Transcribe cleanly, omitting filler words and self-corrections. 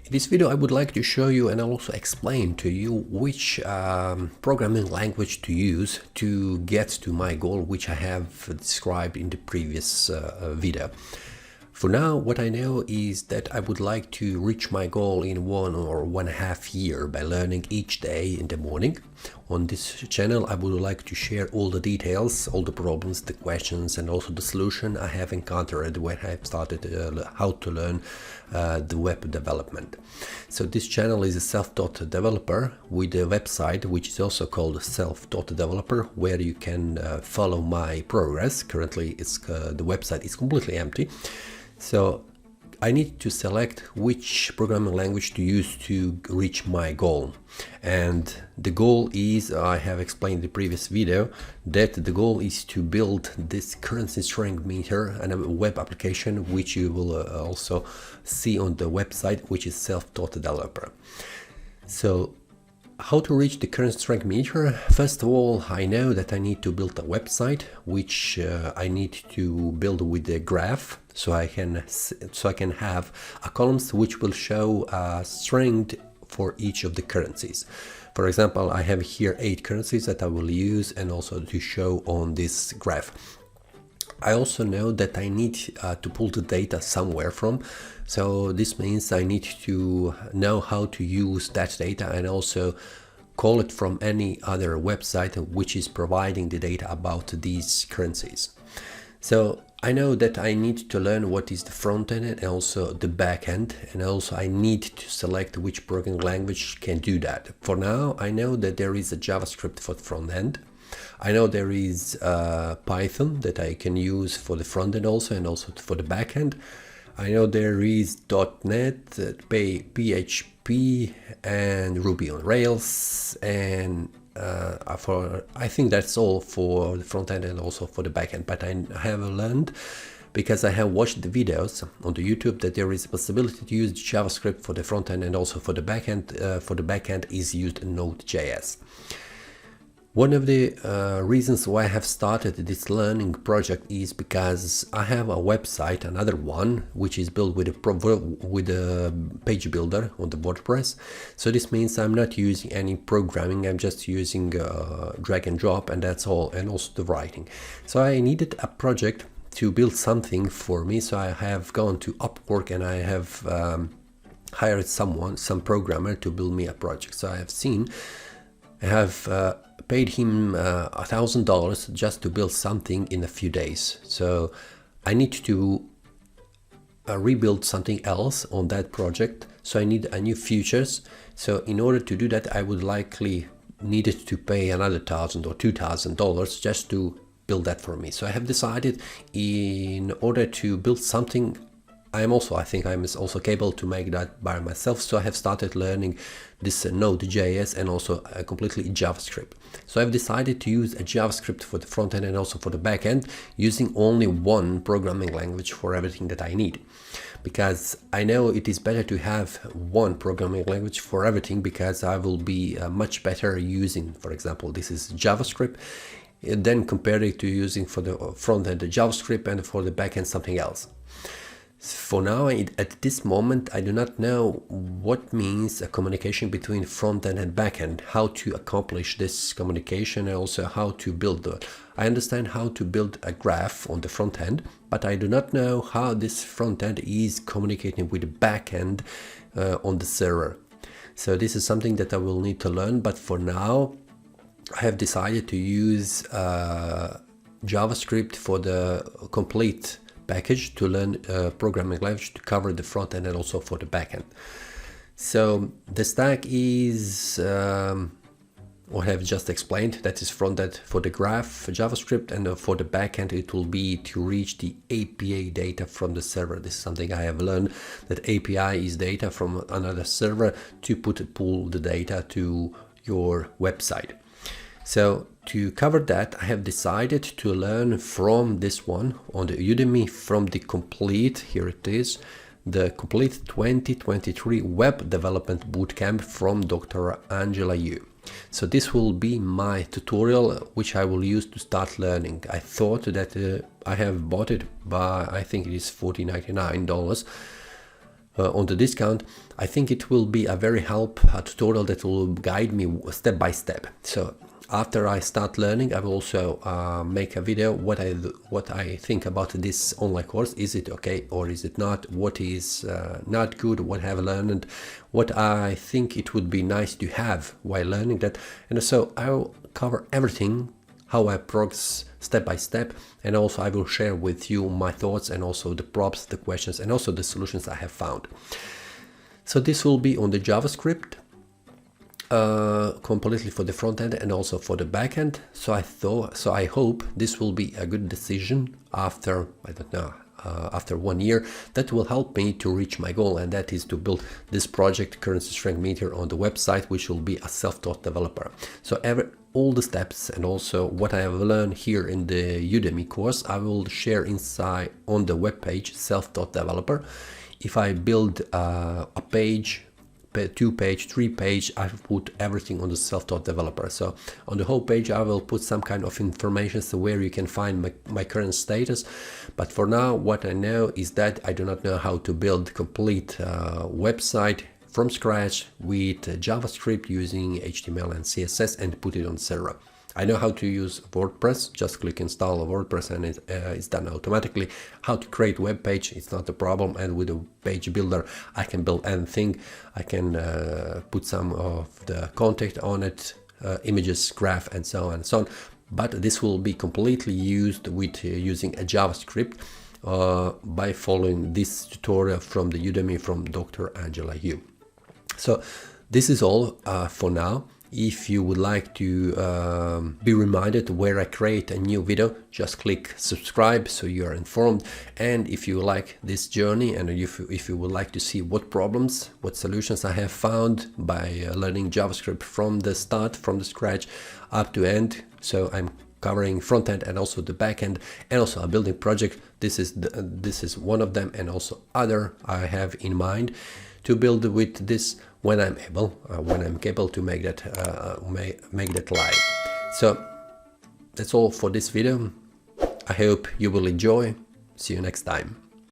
In this video I would like to show you and also explain to you which programming language to use to get to my goal, which I have described in the previous video. For now, what I know is that I would like to reach my goal in 1 or 1.5 years by learning each day in the morning. On this channel I would like to share all the details, all the problems, the questions and also the solution I have encountered when I started how to learn the web development. So this channel is a self-taught developer with a website which is also called self-taught developer, where you can follow my progress. Currently the website is completely empty. So I need to select which programming language to use to reach my goal. And the goal is, I have explained in the previous video, that the goal is to build this currency string meter and a web application, which you will also see on the website, which is self-taught developer. So how to reach the current strength meter? First of all, I know that I need to build a website, which I need to build with a graph, so I can have a columns which will show a strength for each of the currencies. For example, I have here 8 currencies that I will use and also to show on this graph. I also know that I need to pull the data somewhere from, so this means I need to know how to use that data and also call it from any other website which is providing the data about these currencies. So I know that I need to learn what is the front end and also the back end, and also I need to select which programming language can do that. For now, I know that there is a JavaScript for the front end. I know there is Python that I can use for the front end also and also for the back end. I know there is .NET, PHP and Ruby on Rails, and I think that's all for the front end and also for the back end. But I have learned, because I have watched the videos on the YouTube, that there is a possibility to use JavaScript for the front end and also for the back end. For the back end is used Node.js. One of the reasons why I have started this learning project is because I have a website, another one, which is built with a page builder on the WordPress. So this means I'm not using any programming, I'm just using drag and drop, and that's all, and also the writing. So I needed a project to build something for me, so I have gone to Upwork and I have hired some programmer to build me a project. So I have paid him $1,000 just to build something in a few days. So I need to rebuild something else on that project, so I need a new features. So in order to do that, I would likely needed to pay another $1,000 or $2,000 just to build that for me. So I have decided, in order to build something, I think I'm also capable to make that by myself. So I have started learning this Node.js and also completely JavaScript. So I've decided to use a JavaScript for the front end and also for the back end, using only one programming language for everything that I need. Because I know it is better to have one programming language for everything, because I will be much better using, for example, this is JavaScript, then compared it to using for the front end the JavaScript and for the back end something else. For now, at this moment, I do not know what means a communication between front end and back end, how to accomplish this communication, and also how to build I understand how to build a graph on the front end, but I do not know how this front end is communicating with the back end on the server. So this is something that I will need to learn, but for now, I have decided to use JavaScript for the complete package to learn programming language to cover the front end and also for the back end. So the stack is what I have just explained. That is front end for the graph JavaScript, and for the back end it will be to reach the API data from the server. This is something I have learned, that API is data from another server to pull the data to your website. So to cover that, I have decided to learn from this one on the Udemy, from the complete, here it is, the complete 2023 web development bootcamp from Dr. Angela Yu. So this will be my tutorial, which I will use to start learning. I thought that I have bought it by, I think it is $49. on the discount, I think it will be a very a tutorial that will guide me step by step. So after I start learning, I will also make a video what I think about this online course. Is it okay or is it not? What is not good? What have I learned? And what I think it would be nice to have while learning that. And so I will cover everything, how I progress step by step, and also I will share with you my thoughts and also the props, the questions, and also the solutions I have found. So this will be on the JavaScript. Completely for the front end and also for the back end. So I hope this will be a good decision after, I don't know, after 1 year, that will help me to reach my goal, and that is to build this project currency strength meter on the website, which will be a self-taught developer. So all the steps and also what I have learned here in the Udemy course, I will share inside on the web page self-taught developer. If I build a page, 2-page, 3-page, I've put everything on the self-taught developer. So on the whole page I will put some kind of information, so where you can find my current status. But for now, what I know is that I do not know how to build complete website from scratch with JavaScript using HTML and CSS and put it on server. I know how to use WordPress, just click install WordPress and it's done automatically. How to create web page, it's not a problem, and with a page builder I can build anything. I can put some of the content on it, images, graph, and so on and so on. But this will be completely used with using a JavaScript by following this tutorial from the Udemy from Dr. Angela Yu. So this is all for now. If you would like to be reminded where I create a new video, just click subscribe so you are informed. And if you like this journey and if you would like to see what problems, what solutions I have found by learning JavaScript from the start, from the scratch up to end, so I'm covering front end and also the back end, and also a building project. This is one of them, and also other I have in mind to build with this when I'm capable to make that live. So that's all for this video. I hope you will enjoy. See you next time.